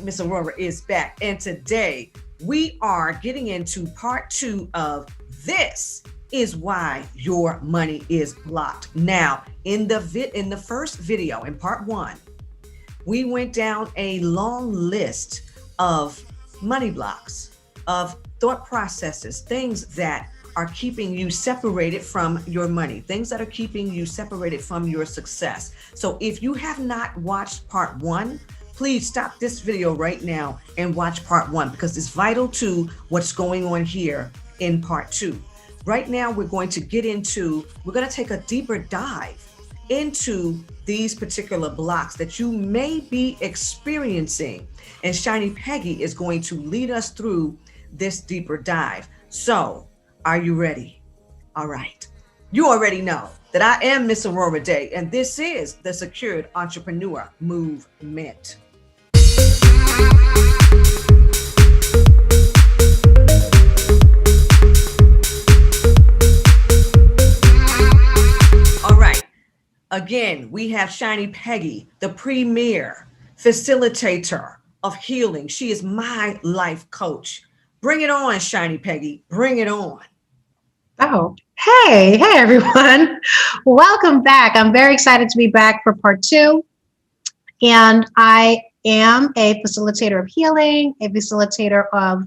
Miss Aurorah is back, and today we are getting into part two of This Is Why Your Money is Blocked. Now, in the first video, in part one, we went down a long list of money blocks, of thought processes, things that are keeping you separated from your money, things that are keeping you separated from your success. So if you have not watched part one, please stop this video right now and watch part one, because it's vital to what's going on here in part two. Right now, we're going to take a deeper dive into these particular blocks that you may be experiencing. And Shiny Peggy is going to lead us through this deeper dive. So, are you ready? All right. You already know that I am Miss Aurorah Dey, and this is the Secured Entrepreneur Movement. All right. Again, we have Shiny Peggy, the premier facilitator of healing. She is my life coach. Bring it on, Shiny Peggy. Bring it on. Oh, hey everyone. Welcome back. I'm very excited to be back for part two. And I am a facilitator of healing, a facilitator of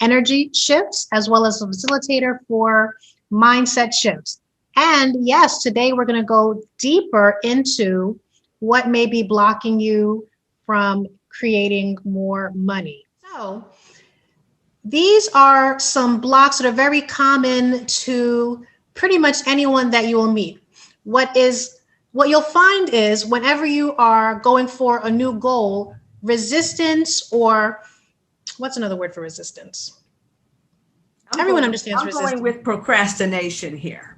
energy shifts, as well as a facilitator for mindset shifts. And yes, today we're going to go deeper into what may be blocking you from creating more money. So these are some blocks that are very common to pretty much anyone that you will meet. What you'll find is whenever you are going for a new goal, resistance, or what's another word for resistance? Everyone understands resistance. I'm going with procrastination here.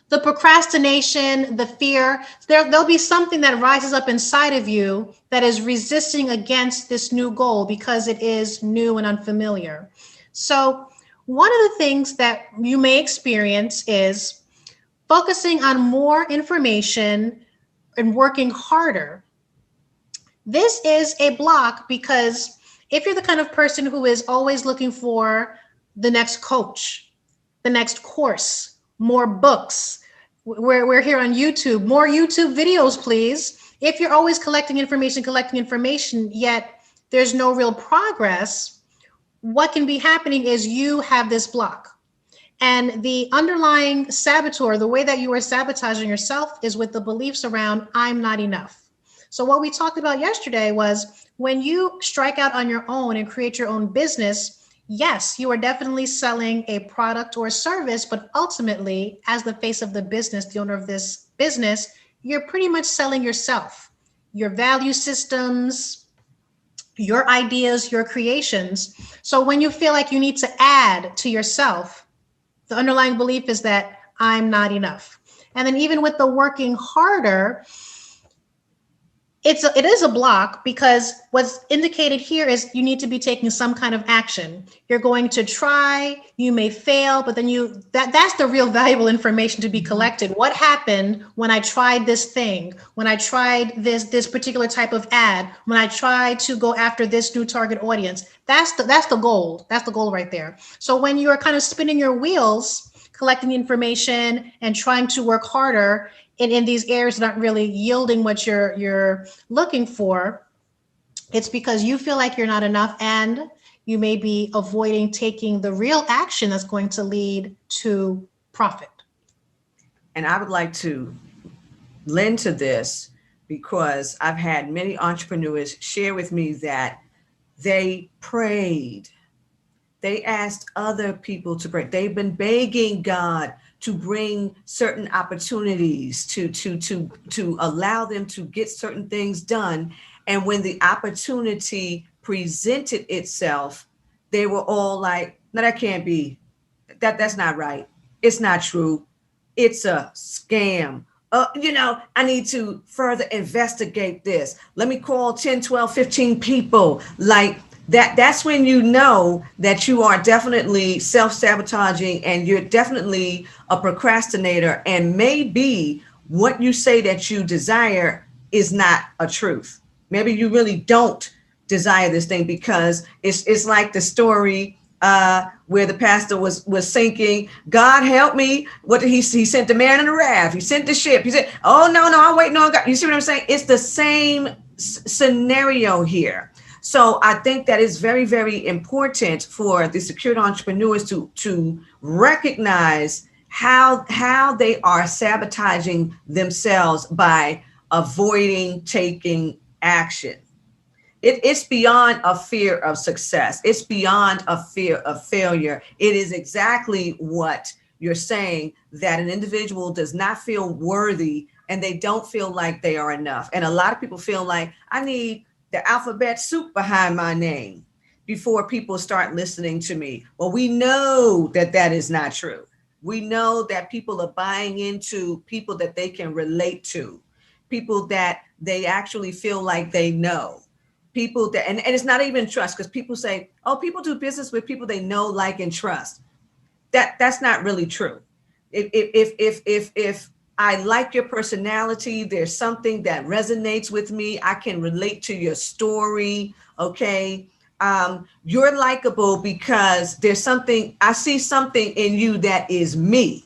The procrastination, the fear, there'll be something that rises up inside of you that is resisting against this new goal because it is new and unfamiliar. So one of the things that you may experience is focusing on more information and working harder. This is a block because if you're the kind of person who is always looking for the next coach, the next course, more books, we're here on YouTube, more YouTube videos, please. If you're always collecting information, yet there's no real progress, what can be happening is you have this block. And the underlying saboteur, the way that you are sabotaging yourself, is with the beliefs around, I'm not enough. So what we talked about yesterday was when you strike out on your own and create your own business, yes, you are definitely selling a product or a service, but ultimately, as the face of the business, the owner of this business, you're pretty much selling yourself, your value systems, your ideas, your creations. So when you feel like you need to add to yourself, the underlying belief is that I'm not enough. And then even with the working harder, it is a block because what's indicated here is you need to be taking some kind of action. You're going to try, you may fail, but then that's the real valuable information to be collected. What happened when I tried this thing, when I tried this particular type of ad, when I tried to go after this new target audience? That's the goal. That's the goal right there. So when you're kind of spinning your wheels, collecting information and trying to work harder, in these areas not really yielding what you're looking for, it's because you feel like you're not enough and you may be avoiding taking the real action that's going to lead to profit. And I would like to lend to this because I've had many entrepreneurs share with me that they prayed. They asked other people to pray. They've been begging God to bring certain opportunities, to allow them to get certain things done. And when the opportunity presented itself, they were all like, no, that can't be, that's not right. It's not true. It's a scam. I need to further investigate this. Let me call 10, 12, 15 people. Like that's when you know that you are definitely self-sabotaging and you're definitely a procrastinator, and maybe what you say that you desire is not a truth. Maybe you really don't desire this thing, because it's like the story where the pastor was sinking. God help me. What did he sent the man in the raft. He sent the ship. He said, oh, no, I'm waiting on God. You see what I'm saying? It's the same scenario here. So I think that is very, very important for the secured entrepreneurs to recognize how they are sabotaging themselves by avoiding taking action. It's beyond a fear of success. It's beyond a fear of failure. It is exactly what you're saying, that an individual does not feel worthy and they don't feel like they are enough. And a lot of people feel like, I need the alphabet soup behind my name before people start listening to me. Well, we know that that is not true. We know that people are buying into people that they can relate to, people that they actually feel like they know. People that, and it's not even trust, because people say, oh, people do business with people they know, like, and trust. That's not really true. If I like your personality, there's something that resonates with me, I can relate to your story. Okay. You're likable because there's something, I see something in you that is me.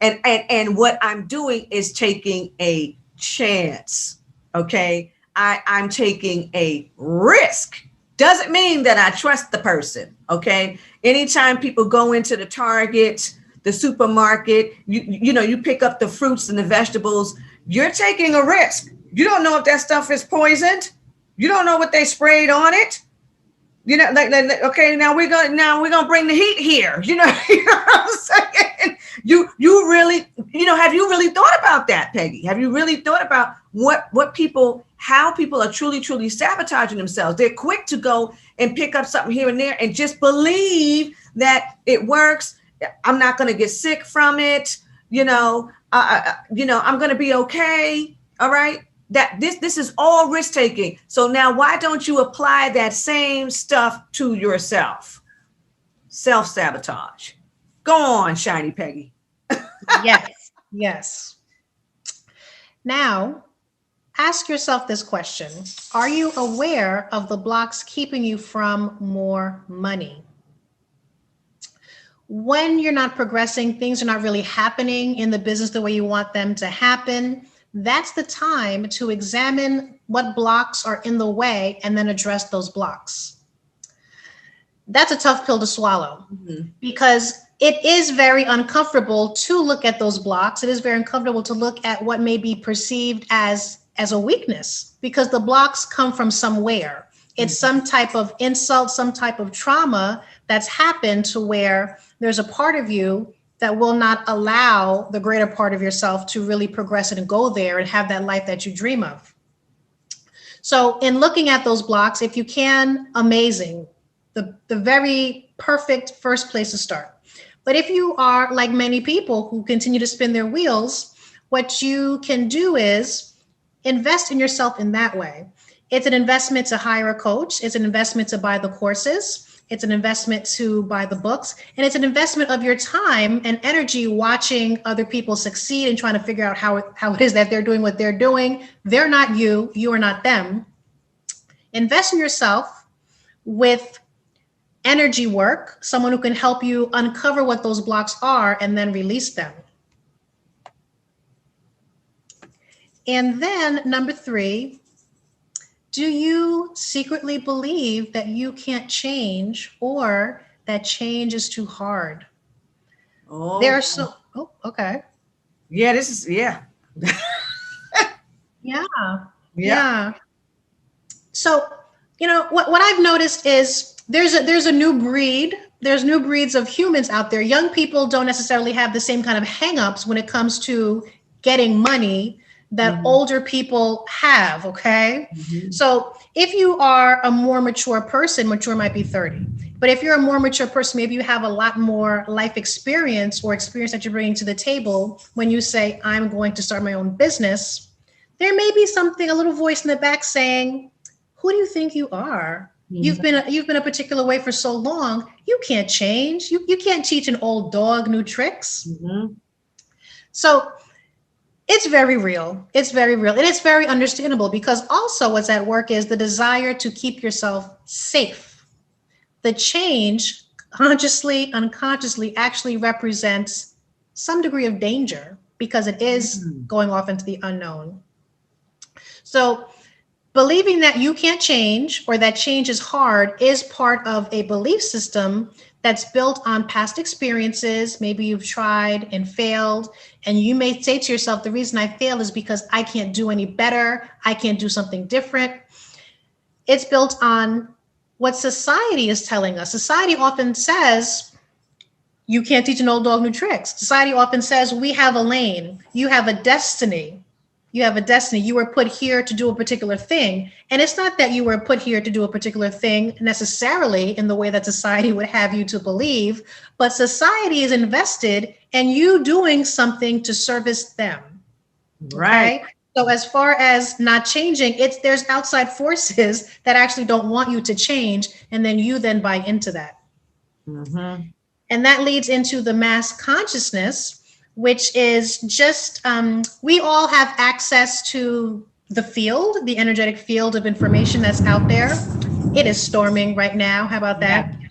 And what I'm doing is taking a chance. Okay. I'm taking a risk. Doesn't mean that I trust the person. Okay. Anytime people go into the Target, the supermarket, you pick up the fruits and the vegetables, you're taking a risk. You don't know if that stuff is poisoned. You don't know what they sprayed on it. Okay, now we're gonna bring the heat here. You know what I'm saying? You really, have you really thought about that, Peggy? Have you really thought about how people are truly sabotaging themselves? They're quick to go and pick up something here and there and just believe that it works. I'm not going to get sick from it. I'm going to be okay. All right. That this is all risk taking. So now why don't you apply that same stuff to yourself? Self-sabotage. Go on, Shiny Peggy. Yes. Now, ask yourself this question. Are you aware of the blocks keeping you from more money? When you're not progressing, things are not really happening in the business the way you want them to happen, that's the time to examine what blocks are in the way and then address those blocks. That's a tough pill to swallow, because it is very uncomfortable to look at those blocks. It is very uncomfortable to look at what may be perceived as a weakness, because the blocks come from somewhere. It's some type of insult, some type of trauma that's happened to where there's a part of you that will not allow the greater part of yourself to really progress and go there and have that life that you dream of. So in looking at those blocks, if you can, amazing. The very perfect first place to start. But if you are like many people who continue to spin their wheels, what you can do is invest in yourself in that way. It's an investment to hire a coach. It's an investment to buy the courses. It's an investment to buy the books. And it's an investment of your time and energy watching other people succeed and trying to figure out how it is that they're doing what they're doing. They're not you. You are not them. Invest in yourself with energy work, someone who can help you uncover what those blocks are and then release them. And then number 3, do you secretly believe that you can't change or that change is too hard? Oh, okay. Yeah, this is, yeah. Yeah. So, what I've noticed is there's a new breed. There's new breeds of humans out there. Young people don't necessarily have the same kind of hangups when it comes to getting money that older people have, okay? So if you are a more mature person, mature might be 30, but if you're a more mature person, maybe you have a lot more life experience or experience that you're bringing to the table when you say, I'm going to start my own business, there may be something, a little voice in the back saying, who do you think you are? You've been a particular way for so long. You can't change. You can't teach an old dog new tricks. So It's very real. It's very real. And it's very understandable because also what's at work is the desire to keep yourself safe. The change, consciously, unconsciously, actually represents some degree of danger because it is Mm. going off into the unknown. So believing that you can't change or that change is hard is part of a belief system that's built on past experiences. Maybe you've tried and failed, and you may say to yourself, the reason I failed is because I can't do any better. I can't do something different. It's built on what society is telling us. Society often says, you can't teach an old dog new tricks. Society often says, we have a lane, you have a destiny. You have a destiny. You were put here to do a particular thing. And it's not that you were put here to do a particular thing necessarily in the way that society would have you to believe, but society is invested in you doing something to service them. Right. Okay. So as far as not changing, there's outside forces that actually don't want you to change. And then you then buy into that. Mm-hmm. And that leads into the mass consciousness, which is just, we all have access to the field, the energetic field of information that's out there. It is storming right now. How about that? Yeah,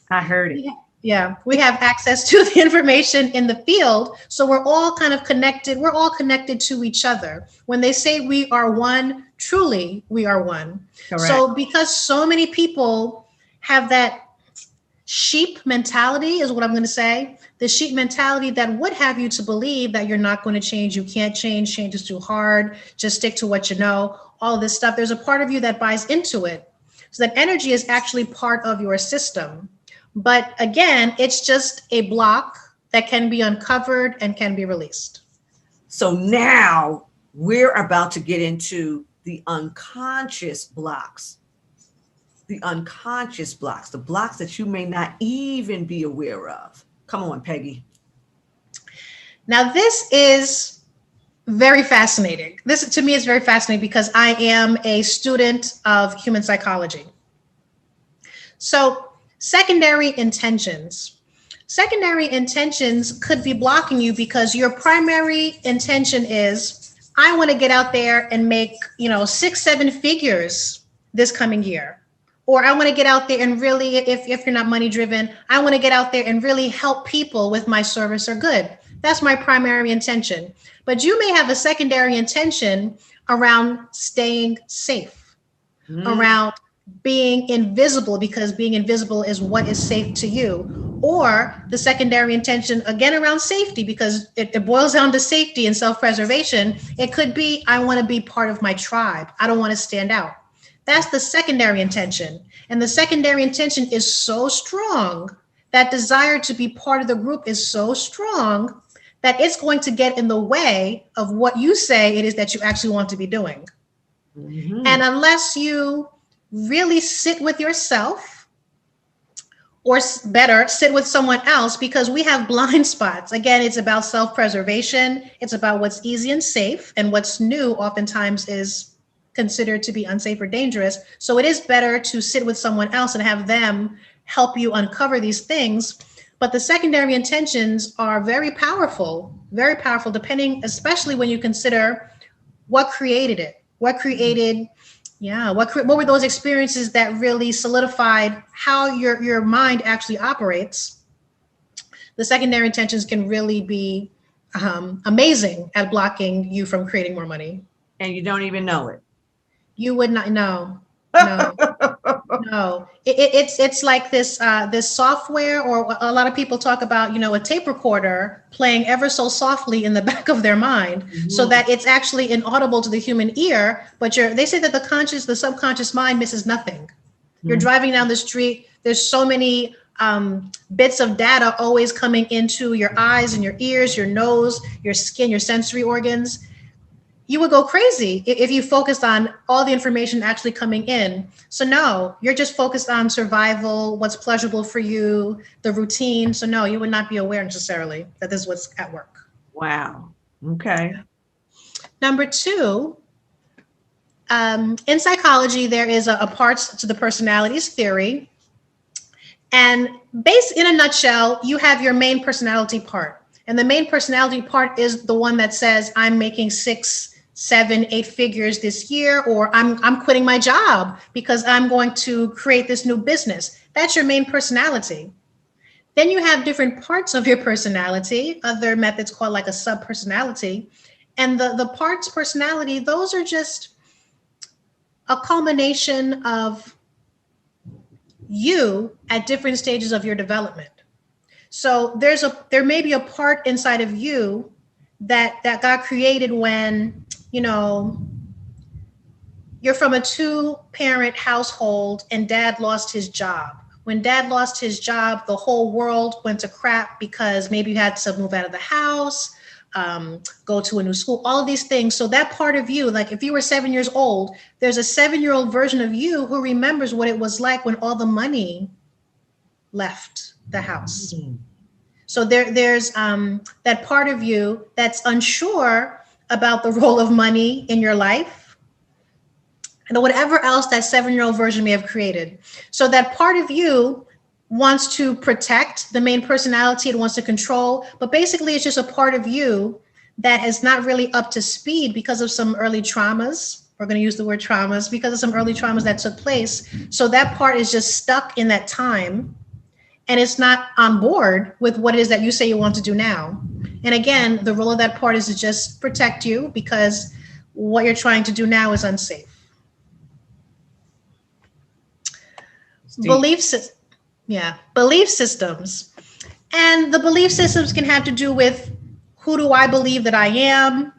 I heard it. Yeah, we have access to the information in the field. So we're all kind of connected. We're all connected to each other. When they say we are one, truly we are one. Correct. So because so many people have that sheep mentality is what I'm going to say. The sheep mentality that would have you to believe that you're not going to change. You can't change. Change is too hard. Just stick to what you know. All of this stuff. There's a part of you that buys into it. So that energy is actually part of your system. But again, it's just a block that can be uncovered and can be released. So now we're about to get into the unconscious blocks. The unconscious blocks, the blocks that you may not even be aware of. Come on, Peggy. Now, this is very fascinating. This, to me, is very fascinating because I am a student of human psychology. So, secondary intentions. Secondary intentions could be blocking you because your primary intention is, I want to get out there and make, 6-7 figures this coming year. Or I want to get out there and really, if you're not money driven, I want to get out there and really help people with my service or good. That's my primary intention. But you may have a secondary intention around staying safe, around being invisible, because being invisible is what is safe to you. Or the secondary intention, again, around safety, because it boils down to safety and self-preservation. It could be, I want to be part of my tribe. I don't want to stand out. That's the secondary intention. And the secondary intention is so strong, that desire to be part of the group is so strong that it's going to get in the way of what you say it is that you actually want to be doing. Mm-hmm. And unless you really sit with yourself, or better, sit with someone else, because we have blind spots. Again, it's about self-preservation. It's about what's easy and safe, and what's new oftentimes is considered to be unsafe or dangerous. So it is better to sit with someone else and have them help you uncover these things. But the secondary intentions are very powerful, depending, especially when you consider what created it, what were those experiences that really solidified how your mind actually operates. The secondary intentions can really be amazing at blocking you from creating more money. And you don't even know it. You would not know. No. It's like this software, or a lot of people talk about, a tape recorder playing ever so softly in the back of their mind, so that it's actually inaudible to the human ear. But they say that the subconscious mind misses nothing. You're driving down the street. There's so many bits of data always coming into your eyes and your ears, your nose, your skin, your sensory organs. You would go crazy if you focused on all the information actually coming in. So no, you're just focused on survival, what's pleasurable for you, the routine. So no, you would not be aware necessarily that this is what's at work. Wow. Okay. Number 2, in psychology, there is a parts to the personalities theory. And in a nutshell, you have your main personality part. And the main personality part is the one that says, I'm making 6, 7, 8 figures this year, or I'm quitting my job because I'm going to create this new business. That's your main personality. Then you have different parts of your personality, other methods called like a sub-personality. And the parts personality, those are just a culmination of you at different stages of your development. So there may be a part inside of you that got created when, you know, you're from a 2-parent household and dad lost his job. When dad lost his job, the whole world went to crap because maybe you had to move out of the house, go to a new school, all of these things. So that part of you, like if you were 7 years old, there's a 7-year-old version of you who remembers what it was like when all the money left the house. So there's that part of you that's unsure about the role of money in your life and whatever else that 7-year-old version may have created. So that part of you wants to protect the main personality, it wants to control, but basically it's just a part of you that is not really up to speed because of some early traumas. We're going to use the word traumas because of some early traumas that took place. So that part is just stuck in that time. And it's not on board with what it is that you say you want to do now. And again, the role of that part is to just protect you because what you're trying to do now is unsafe. Belief systems. And the belief systems can have to do with who do I believe that I am,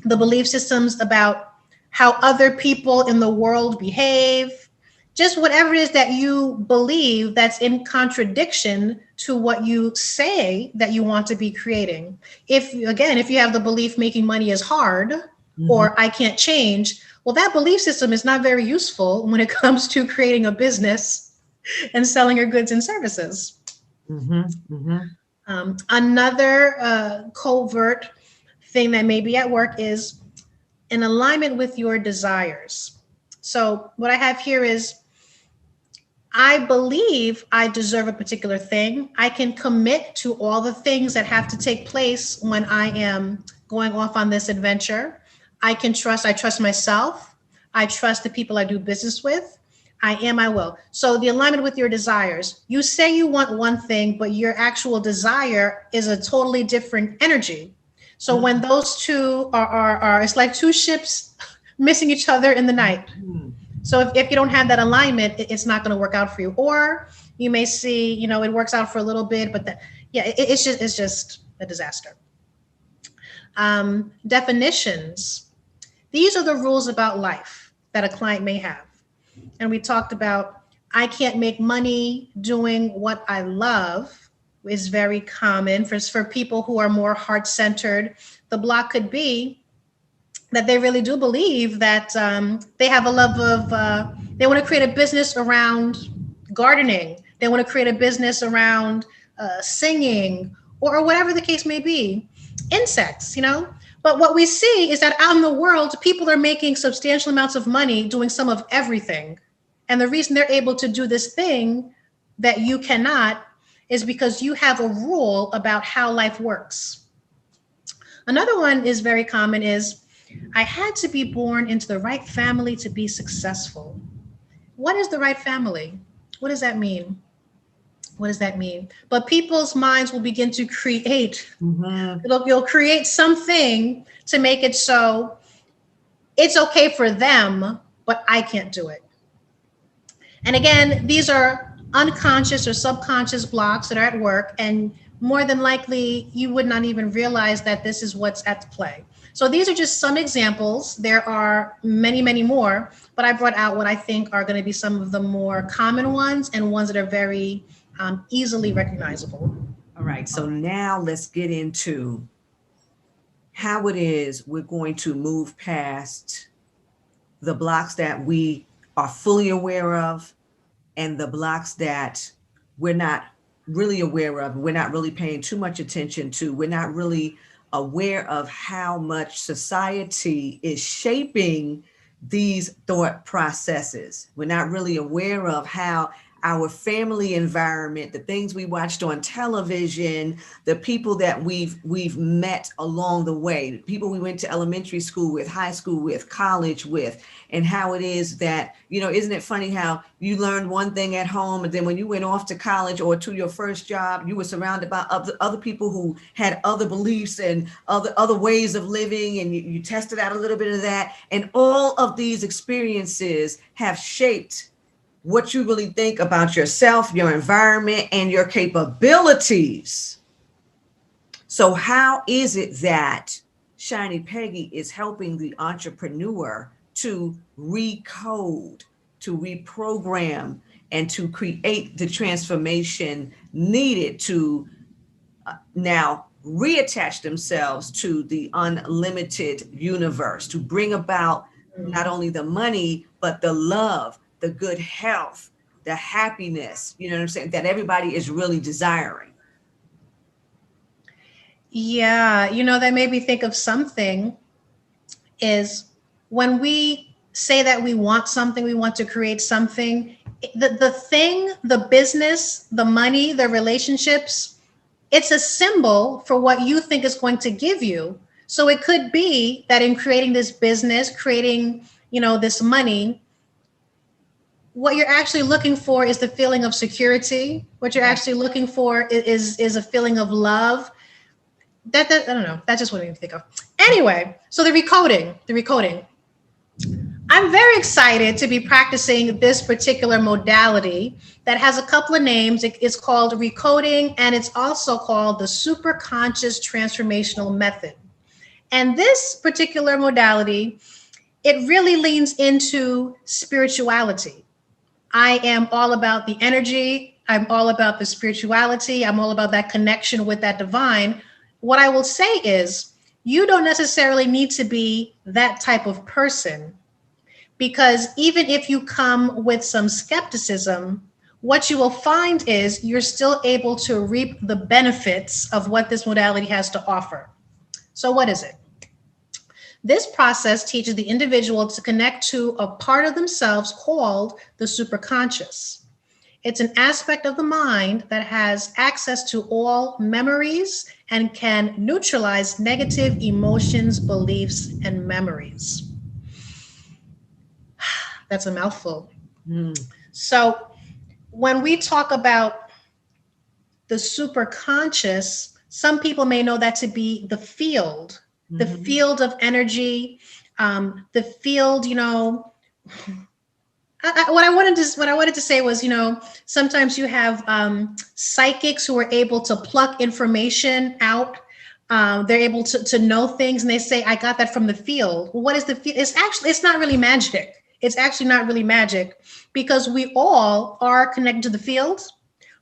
the belief systems about how other people in the world behave, just whatever it is that you believe that's in contradiction to what you say that you want to be creating. If you have the belief making money is hard or I can't change, well, that belief system is not very useful when it comes to creating a business and selling your goods and services. Another covert thing that may be at work is in alignment with your desires. So what I have here is, I believe I deserve a particular thing. I can commit to all the things that have to take place when I am going off on this adventure. I trust myself. I trust the people I do business with. I will. So the alignment with your desires. You say you want one thing, but your actual desire is a totally different energy. So when those two are it's like two ships missing each other in the night. So if you don't have that alignment, it's not going to work out for you. Or you may see, it works out for a little bit, but it's just a disaster. Definitions. These are the rules about life that a client may have. And we talked about, I can't make money doing what I love is very common for people who are more heart-centered. The block could be that they really do believe that they have a love of, they want to create a business around gardening. They want to create a business around singing or whatever the case may be, insects, But what we see is that out in the world, people are making substantial amounts of money doing some of everything. And the reason they're able to do this thing that you cannot is because you have a rule about how life works. Another one is very common is, I had to be born into the right family to be successful. What is the right family? What does that mean? What does that mean? But people's minds will begin to create. You'll create something to make it so it's okay for them, but I can't do it. And again, these are unconscious or subconscious blocks that are at work. And more than likely, you would not even realize that this is what's at play. So these are just some examples. There are many, many more, but I brought out what I think are going to be some of the more common ones and ones that are very easily recognizable. All right. So now let's get into how it is we're going to move past the blocks that we are fully aware of and the blocks that we're not really aware of. We're not really paying too much attention to. We're not really aware of how much society is shaping these thought processes. We're not really aware of how our family environment, the things we watched on television, the people that we've met along the way, people we went to elementary school with, high school with, college with, and how it is that, isn't it funny how you learned one thing at home, and then when you went off to college or to your first job, you were surrounded by other people who had other beliefs and other ways of living, and you tested out a little bit of that. And all of these experiences have shaped what you really think about yourself, your environment, and your capabilities. So how is it that Shiny Peggy is helping the entrepreneur to recode, to reprogram, and to create the transformation needed to now reattach themselves to the unlimited universe, to bring about not only the money, but the love, the good health, the happiness, you know what I'm saying, that everybody is really desiring? Yeah, that made me think of something is when we say that we want something, we want to create something, the thing, the business, the money, the relationships, it's a symbol for what you think is going to give you. So it could be that in creating this business, creating, this money, what you're actually looking for is the feeling of security. What you're actually looking for is a feeling of love. That I don't know. That's just what I think of. Anyway, so the recoding. I'm very excited to be practicing this particular modality that has a couple of names. It's called Recoding, and it's also called the Superconscious Transformational Method. And this particular modality, it really leans into spirituality. I am all about the energy. I'm all about the spirituality. I'm all about that connection with that divine. What I will say is, you don't necessarily need to be that type of person, because even if you come with some skepticism, what you will find is you're still able to reap the benefits of what this modality has to offer. So what is it? This process teaches the individual to connect to a part of themselves called the superconscious. It's an aspect of the mind that has access to all memories and can neutralize negative emotions, beliefs, and memories. That's a mouthful. So when we talk about the superconscious, some people may know that to be the field of energy, the field, what I wanted to say was, sometimes you have psychics who are able to pluck information out. They're able to know things, and they say, I got that from the field. Well, what is the field? It's not really magic. It's actually not really magic, because we all are connected to the field.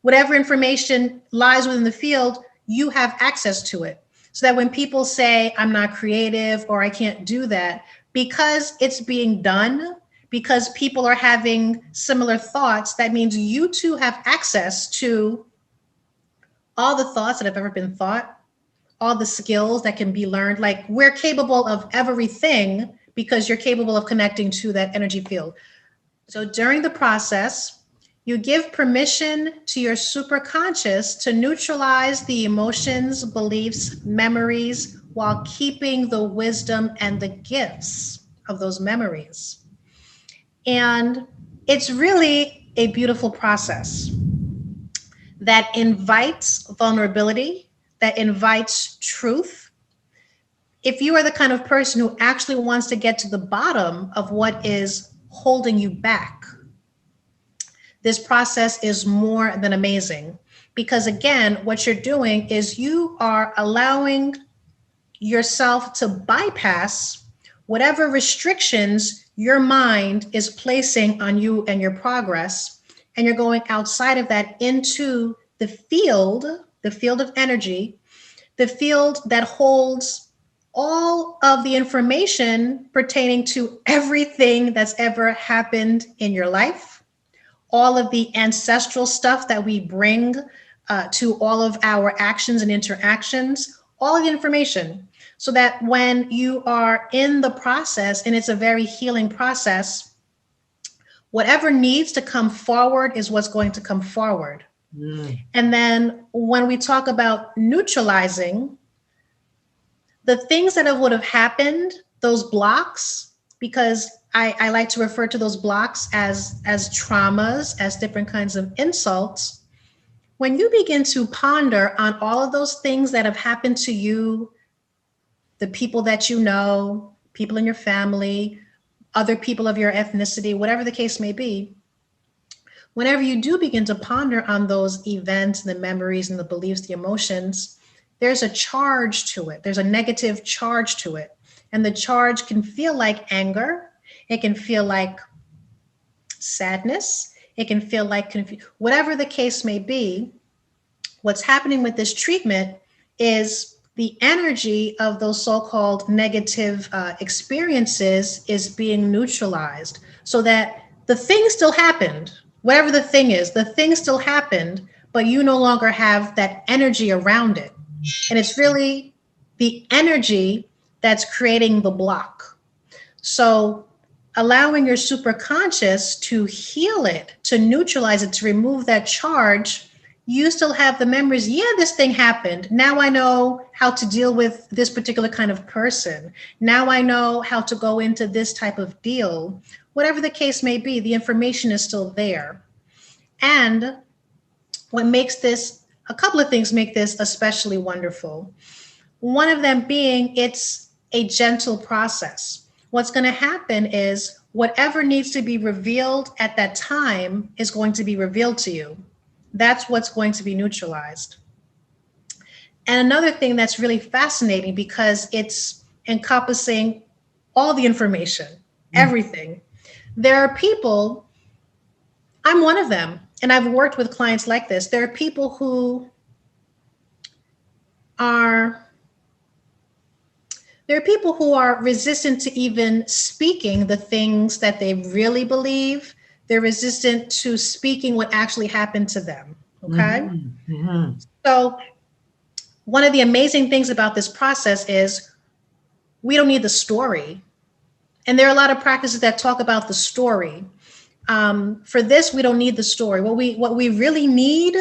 Whatever information lies within the field, you have access to it. So that when people say, I'm not creative or I can't do that, because it's being done, because people are having similar thoughts, that means you too have access to all the thoughts that have ever been thought, all the skills that can be learned. Like, we're capable of everything because you're capable of connecting to that energy field. So during the process, you give permission to your superconscious to neutralize the emotions, beliefs, memories, while keeping the wisdom and the gifts of those memories. And it's really a beautiful process that invites vulnerability, that invites truth. If you are the kind of person who actually wants to get to the bottom of what is holding you back, this process is more than amazing. Because again, what you're doing is you are allowing yourself to bypass whatever restrictions your mind is placing on you and your progress. And you're going outside of that into the field of energy, the field that holds all of the information pertaining to everything that's ever happened in your life, all of the ancestral stuff that we bring to all of our actions and interactions, all of the information, so that when you are in the process, and it's a very healing process, Whatever needs to come forward is what's going to come forward. And then when we talk about neutralizing, the things that would have happened, those blocks, because I like to refer to those blocks as traumas, as different kinds of insults. When you begin to ponder on all of those things that have happened to you, the people that you know, people in your family, other people of your ethnicity, whatever the case may be, whenever you do begin to ponder on those events, the memories and the beliefs, the emotions, there's a charge to it. There's a negative charge to it. And the charge can feel like anger. It can feel like sadness. It can feel like confusion. Whatever the case may be, what's happening with this treatment is the energy of those so-called negative experiences is being neutralized so that the thing still happened. Whatever the thing is, the thing still happened, but you no longer have that energy around it. And it's really the energy that's creating the block. So allowing your superconscious to heal it, to neutralize it, to remove that charge, you still have the memories. Yeah, this thing happened. Now I know how to deal with this particular kind of person. Now I know how to go into this type of deal. Whatever the case may be, the information is still there. And what makes this, a couple of things make this especially wonderful. One of them being it's a gentle process. What's going to happen is whatever needs to be revealed at that time is going to be revealed to you. That's what's going to be neutralized. And another thing that's really fascinating because it's encompassing all the information, everything. There are people, I'm one of them, and I've worked with clients like this. There are people who are resistant to even speaking the things that they really believe. They're resistant to speaking what actually happened to them. Okay. So one of the amazing things about this process is we don't need the story. And there are a lot of practices that talk about the story. For this, we don't need the story. What we really need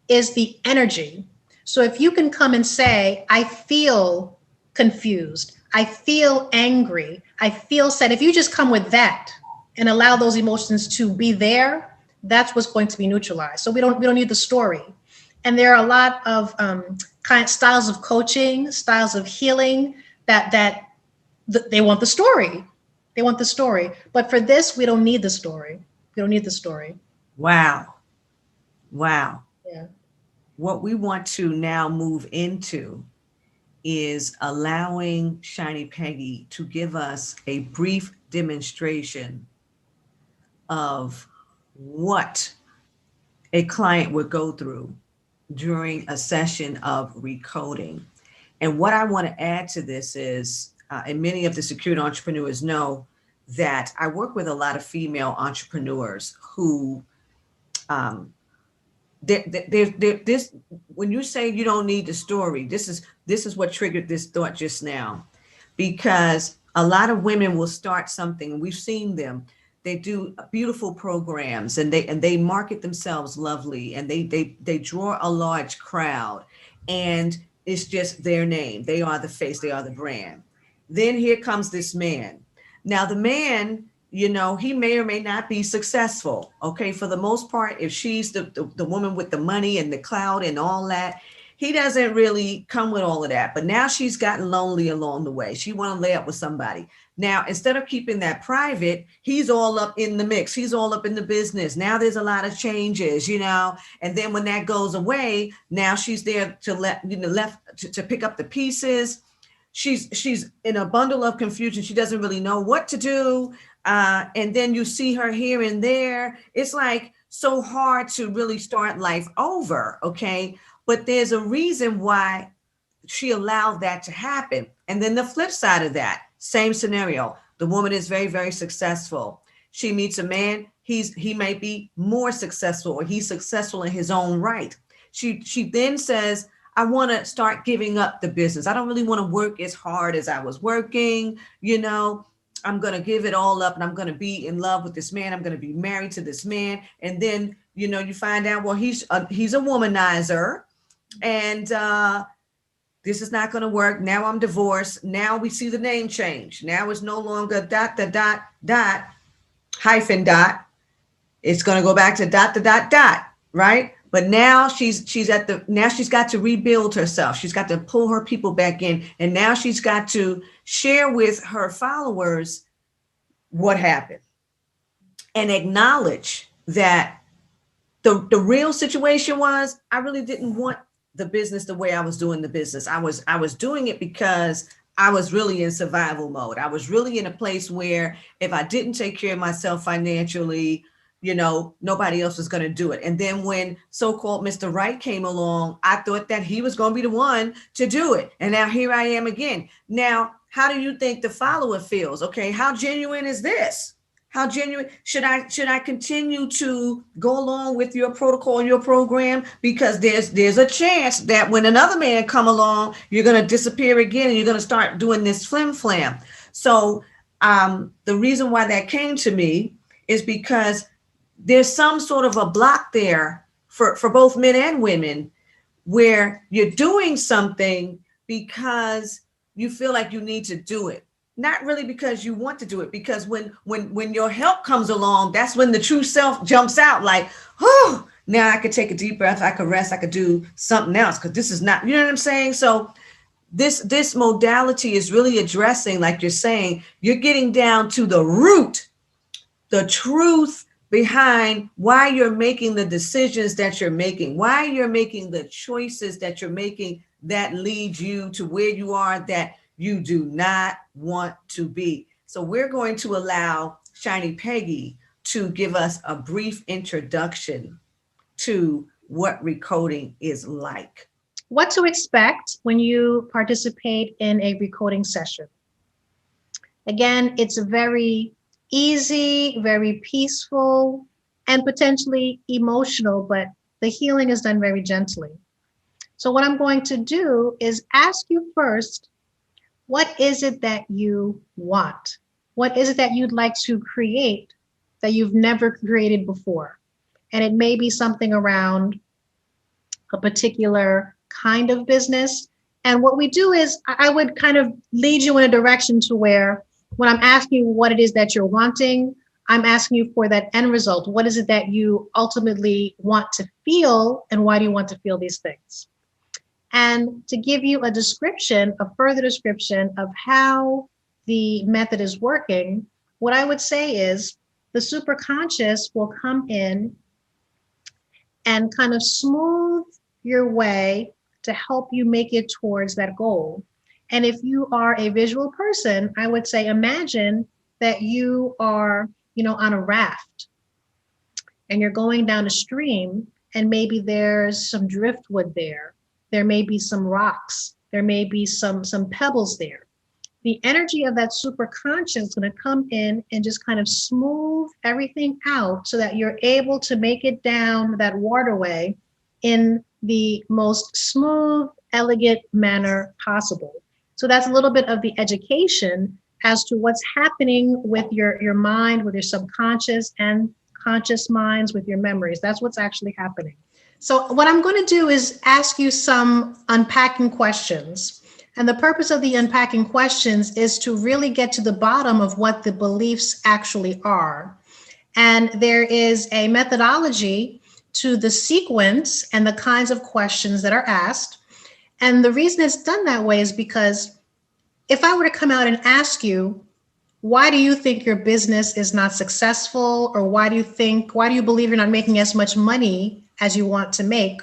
is the energy. So if you can come and say, I feel confused, I feel angry, I feel sad. If you just come with that and allow those emotions to be there, that's what's going to be neutralized. So we don't need the story. And there are a lot of styles of coaching, styles of healing that they want the story. They want the story. But for this, we don't need the story. We don't need the story. Wow. Wow. Yeah. What we want to now move into is allowing Shiny Peggy to give us a brief demonstration of what a client would go through during a session of recoding. And what I want to add to this is, and many of the security entrepreneurs know that I work with a lot of female entrepreneurs who, this, when you say you don't need the story, this is what triggered this thought just now, because a lot of women will start something, and we've seen them. They do beautiful programs, and they market themselves lovely, and they draw a large crowd, and it's just their name. They are the face. They are the brand. Then here comes this man. Now the man, he may or may not be successful. Okay, for the most part, if she's the woman with the money and the clout and all that, he doesn't really come with all of that. But now she's gotten lonely along the way. She want to lay up with somebody. Now, instead of keeping that private, he's all up in the mix. He's all up in the business. Now there's a lot of changes, and then when that goes away, now she's there to pick up the pieces. She's in a bundle of confusion. She doesn't really know what to do. And then you see her here and there. It's like so hard to really start life over. Okay. But there's a reason why she allowed that to happen. And then the flip side of that, same scenario. The woman is very, very successful. She meets a man. He might be more successful, or he's successful in his own right. She then says, I want to start giving up the business. I don't really want to work as hard as I was working. I'm going to give it all up and I'm going to be in love with this man. I'm going to be married to this man. And then, you find out, well, he's a womanizer, and this is not going to work. Now I'm divorced. Now we see the name change. Now it's no longer dot, the dot, dot, hyphen dot. It's going to go back to dot, the dot, dot, right? But now she's got to rebuild herself. She's got to pull her people back in. And now she's got to share with her followers what happened and acknowledge that the real situation was, I really didn't want the business the way I was doing the business. I was doing it because I was really in survival mode. I was really in a place where if I didn't take care of myself financially, nobody else was going to do it. And then when so-called Mr. Right came along, I thought that he was going to be the one to do it. And now here I am again. Now, how do you think the follower feels? Okay, how genuine is this? How genuine should I continue to go along with your protocol, your program? Because there's a chance that when another man come along, you're going to disappear again and you're going to start doing this flim flam. So the reason why that came to me is because there's some sort of a block there for both men and women where you're doing something because you feel like you need to do it. Not really because you want to do it, because when your help comes along, that's when the true self jumps out like, oh, now I could take a deep breath, I could rest, I could do something else, because this is not, you know what I'm saying? So this modality is really addressing, like you're saying, you're getting down to the root, the truth behind why you're making the decisions that you're making, why you're making the choices that you're making that lead you to where you are, that you do not want to be. So we're going to allow Shiny Peggy to give us a brief introduction to what recoding is like. What to expect when you participate in a recoding session. Again, it's very easy, very peaceful, and potentially emotional, but the healing is done very gently. So what I'm going to do is ask you first, what is it that you want? What is it that you'd like to create that you've never created before? And it may be something around a particular kind of business. And what we do is I would kind of lead you in a direction to where when I'm asking you what it is that you're wanting, I'm asking you for that end result. What is it that you ultimately want to feel, and why do you want to feel these things? And to give you a description, a further description of how the method is working, what I would say is the superconscious will come in and kind of smooth your way to help you make it towards that goal. And if you are a visual person, I would say imagine that you are, on a raft and you're going down a stream, and maybe there's some driftwood there. There may be some rocks. There may be some pebbles there. The energy of that superconscious is going to come in and just kind of smooth everything out so that you're able to make it down that waterway in the most smooth, elegant manner possible. So that's a little bit of the education as to what's happening with your mind, with your subconscious and conscious minds, with your memories. That's what's actually happening. So what I'm going to do is ask you some unpacking questions. And the purpose of the unpacking questions is to really get to the bottom of what the beliefs actually are. And there is a methodology to the sequence and the kinds of questions that are asked. And the reason it's done that way is because if I were to come out and ask you, why do you think your business is not successful? Or why do you believe you're not making as much money as you want to make?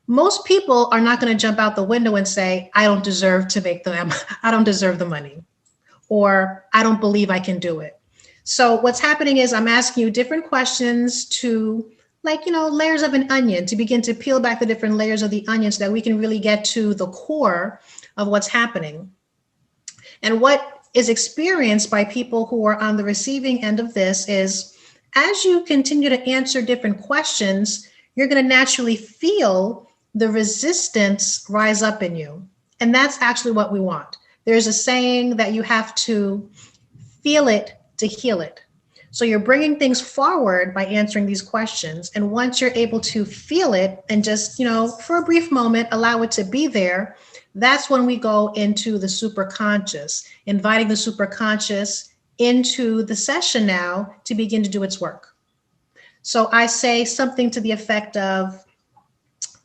Most people are not going to jump out the window and say, I don't deserve to make I don't deserve the money, or I don't believe I can do it. So what's happening is I'm asking you different questions to, layers of an onion, to begin to peel back the different layers of the onion so that we can really get to the core of what's happening. And what is experienced by people who are on the receiving end of this is, as you continue to answer different questions, you're going to naturally feel the resistance rise up in you. And that's actually what we want. There's a saying that you have to feel it to heal it. So you're bringing things forward by answering these questions. And once you're able to feel it and just, for a brief moment, allow it to be there, that's when we go into the superconscious, inviting the superconscious into the session now to begin to do its work. So I say something to the effect of,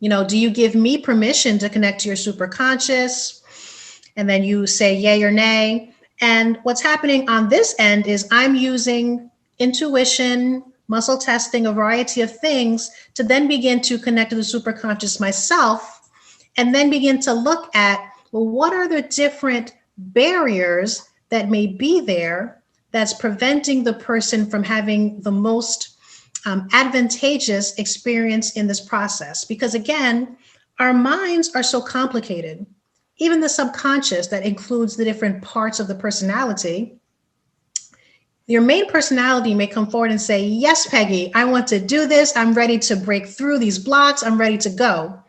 do you give me permission to connect to your superconscious? And then you say yay or nay. And what's happening on this end is I'm using intuition, muscle testing, a variety of things to then begin to connect to the superconscious myself, and then begin to look at, well, what are the different barriers that may be there that's preventing the person from having the most advantageous experience in this process? Because again, our minds are so complicated. Even the subconscious that includes the different parts of the personality, your main personality may come forward and say, yes, Peggy, I want to do this. I'm ready to break through these blocks. I'm ready to go.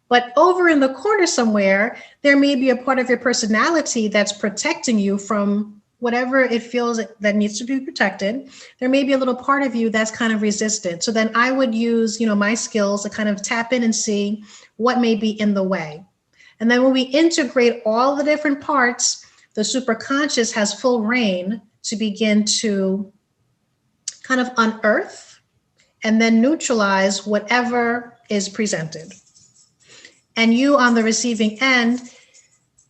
But over in the corner somewhere, there may be a part of your personality that's protecting you from whatever it feels that needs to be protected. There may be a little part of you that's kind of resistant. So then I would use, my skills to kind of tap in and see what may be in the way. And then when we integrate all the different parts, the superconscious has full reign to begin to kind of unearth and then neutralize whatever is presented. And you on the receiving end,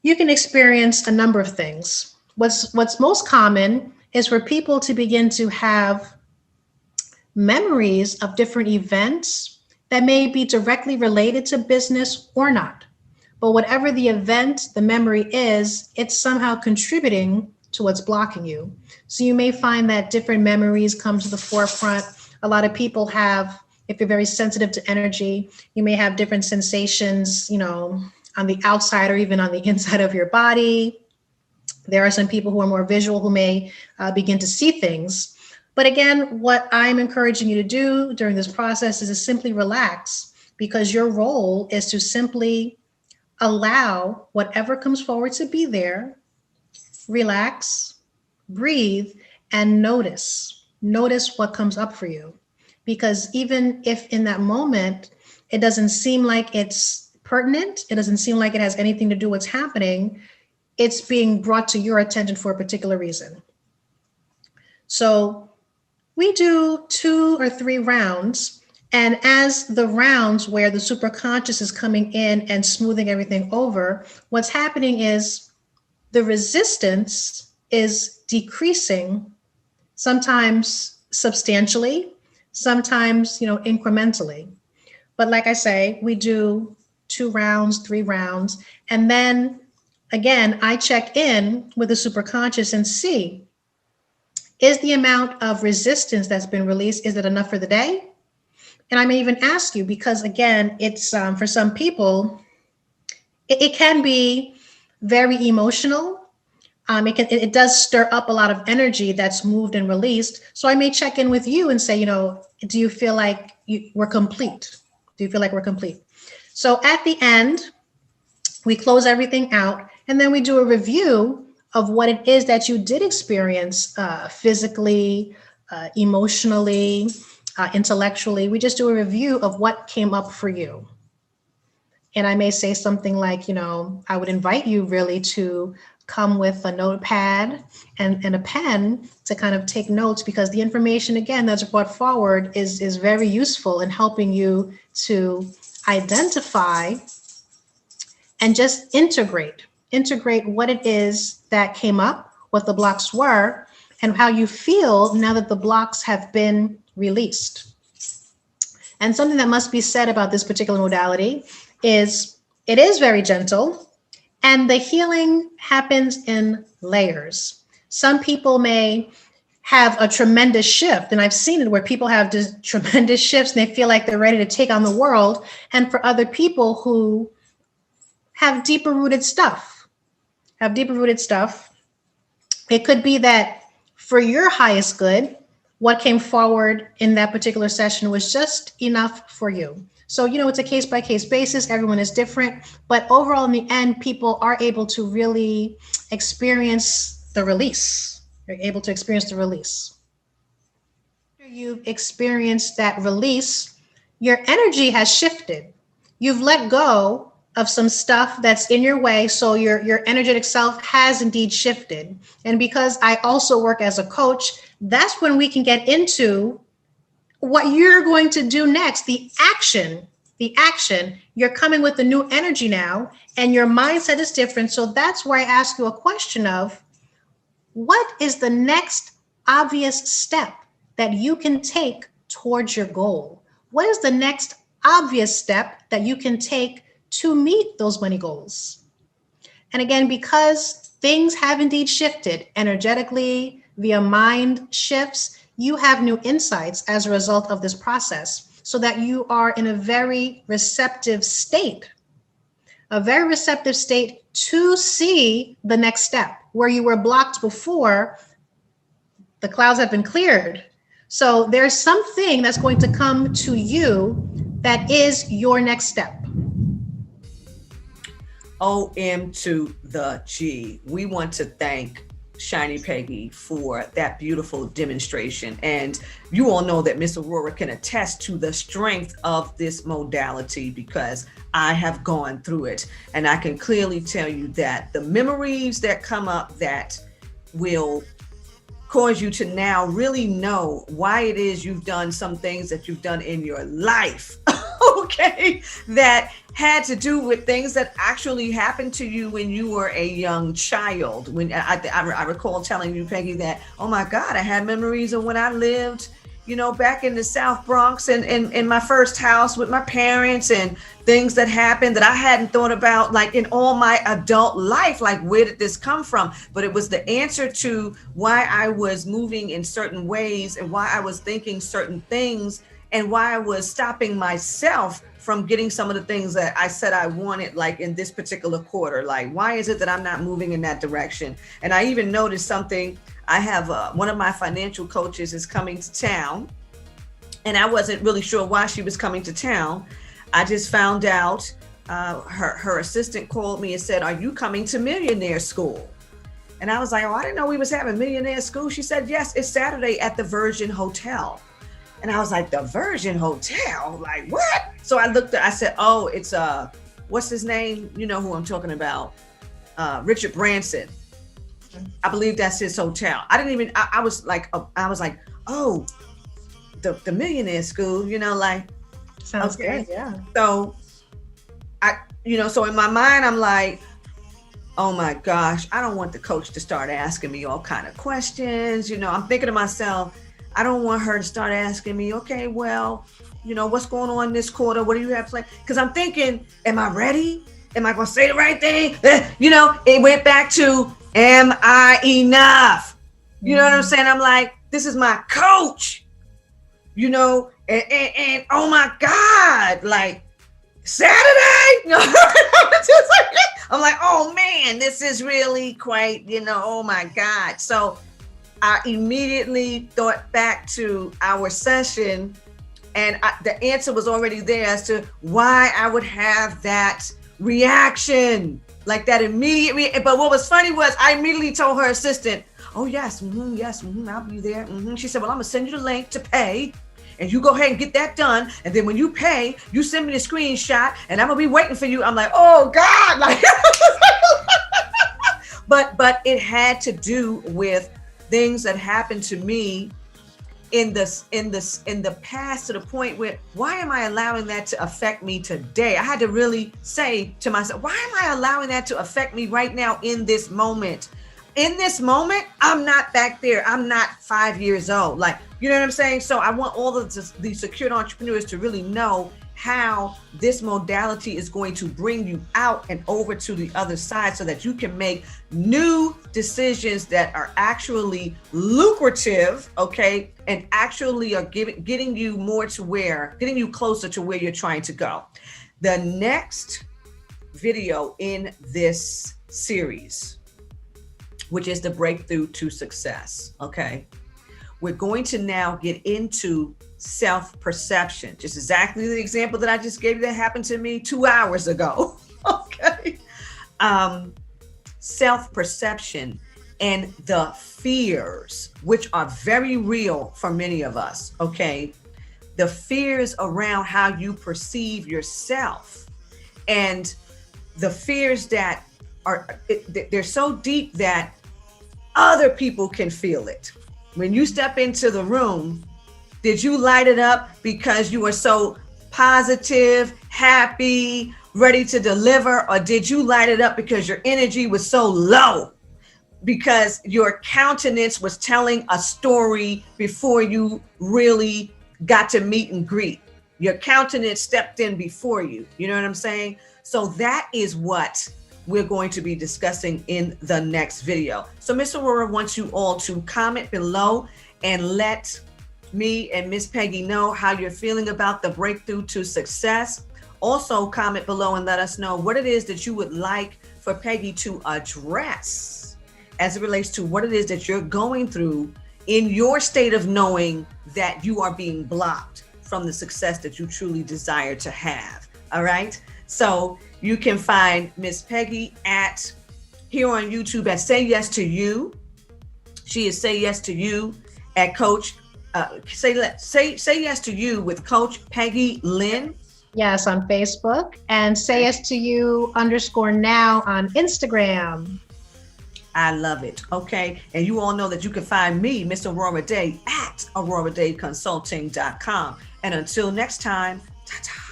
you can experience a number of things. What's most common is for people to begin to have memories of different events that may be directly related to business or not. But whatever the event, the memory is, it's somehow contributing to what's blocking you. So you may find that different memories come to the forefront. A lot of people have, if you're very sensitive to energy, you may have different sensations, on the outside or even on the inside of your body. There are some people who are more visual who may begin to see things. But again, what I'm encouraging you to do during this process is to simply relax, because your role is to simply allow whatever comes forward to be there, relax, breathe, and notice. Notice what comes up for you. Because even if in that moment, it doesn't seem like it's pertinent, it doesn't seem like it has anything to do with what's happening, it's being brought to your attention for a particular reason. So we do 2 or 3 rounds. And as the rounds where the superconscious is coming in and smoothing everything over, what's happening is the resistance is decreasing, sometimes substantially, sometimes, incrementally. But like I say, we do 2 rounds, 3 rounds. And then again, I check in with the superconscious and see, is the amount of resistance that's been released, is it enough for the day? And I may even ask you, because again, it's for some people, it can be very emotional. It does stir up a lot of energy that's moved and released. So I may check in with you and say, do you feel like we're complete? Do you feel like we're complete? So at the end, we close everything out, and then we do a review of what it is that you did experience physically, emotionally, intellectually. We just do a review of what came up for you. And I may say something like, I would invite you really to come with a notepad and a pen to kind of take notes, because the information, again, that's brought forward is very useful in helping you to identify and just integrate what it is that came up, what the blocks were, and how you feel now that the blocks have been released. And something that must be said about this particular modality is it is very gentle, and the healing happens in layers. Some people may have a tremendous shift, and I've seen it where people have just tremendous shifts and they feel like they're ready to take on the world. And for other people who have deeper rooted stuff, it could be that for your highest good, what came forward in that particular session was just enough for you. So, it's a case-by-case basis. Everyone is different. But overall, in the end, people are able to really experience the release You're able to experience the release. After you've experienced that release, your energy has shifted. You've let go of some stuff that's in your way. So your energetic self has indeed shifted. And because I also work as a coach, that's when we can get into what you're going to do next, the action. You're coming with a new energy now, and your mindset is different. So that's where I ask you a question of, what is the next obvious step that you can take towards your goal? What is the next obvious step that you can take to meet those money goals? And again, because things have indeed shifted energetically via mind shifts, you have new insights as a result of this process, so that you are in a very receptive state to see the next step. Where you were blocked before, the clouds have been cleared. So there's something that's going to come to you that is your next step. OM to the G. We want to thank Shiny Peggy for that beautiful demonstration. And you all know that Miss Aurorah can attest to the strength of this modality, because I have gone through it. And I can clearly tell you that the memories that come up that will cause you to now really know why it is you've done some things that you've done in your life, okay, that had to do with things that actually happened to you when you were a young child. When I recall telling you, Peggy, that, oh my God, I had memories of when I lived, you know, back in the South Bronx and in my first house with my parents, and things that happened that I hadn't thought about, like in all my adult life, like where did this come from? But it was the answer to why I was moving in certain ways, and why I was thinking certain things, and why I was stopping myself from getting some of the things that I said I wanted, like in this particular quarter. Like, why is it that I'm not moving in that direction? And I even noticed something. I have one of my financial coaches is coming to town, and I wasn't really sure why she was coming to town. I just found out her assistant called me and said, "Are you coming to millionaire school?" And I was like, "Oh, I didn't know we was having millionaire school." She said, "Yes, it's Saturday at the Virgin Hotel." And I was like, "The Virgin Hotel? Like what?" So I looked I said, "Oh, it's what's his name? You know who I'm talking about. Richard Branson. I believe that's his hotel." I didn't even, I was like, oh, the millionaire school, you know, like, Sounds good, yeah. So so in my mind, I'm like, oh my gosh, I don't want the coach to start asking me all kind of questions. You know, I'm thinking to myself, I don't want her to start asking me, okay, well, you know, what's going on this quarter? What do you have planned? Because I'm thinking, am I ready? Am I going to say the right thing? You know, it went back to, am I enough? You know what I'm saying? I'm like, this is my coach, you know, and oh my God, like Saturday? I'm like, oh man, this is really quite, you know, oh my God. So I immediately thought back to our session, and the answer was already there as to why I would have that reaction, like that immediate but what was funny was I immediately told her assistant, "Oh yes, I'll be there." She said, "Well, I'm gonna send you the link to pay, and you go ahead and get that done, and then when you pay, you send me the screenshot, and I'm gonna be waiting for you." I'm like, oh God, like but it had to do with things that happened to me in the past, to the point where, why am I allowing that to affect me today? I had to really say to myself, why am I allowing that to affect me right now in this moment? In this moment, I'm not back there. I'm not 5 years old. Like, you know what I'm saying? So I want all of the secured entrepreneurs to really know how this modality is going to bring you out and over to the other side, so that you can make new decisions that are actually lucrative, okay, and actually are getting you getting you closer to where you're trying to go. The next video in this series, which is the breakthrough to success, okay, we're going to now get into self-perception, just exactly the example that I just gave you that happened to me 2 hours ago. Okay. Self-perception and the fears, which are very real for many of us, okay? The fears around how you perceive yourself, and the fears that they're so deep that other people can feel it. When you step into the room, did you light it up because you were so positive, happy, ready to deliver, or did you light it up because your energy was so low? Because your countenance was telling a story before you really got to meet and greet. Your countenance stepped in before you. You know what I'm saying? So that is what we're going to be discussing in the next video. So Miss Aurorah wants you all to comment below and let me and Miss Peggy know how you're feeling about the breakthrough to success. Also comment below and let us know what it is that you would like for Peggy to address as it relates to what it is that you're going through in your state of knowing that you are being blocked from the success that you truly desire to have. All right. So you can find Miss Peggy here on YouTube at Say Yes to You. She is Say Yes to You at Coach. Say Yes to You with Coach Peggy Lynn. Yes, on Facebook, and Say Yes to You _now on Instagram. I love it. Okay. And you all know that you can find me, Miss Aurorah Dey, at AurorahDayConsulting.com. And until next time, ta-ta.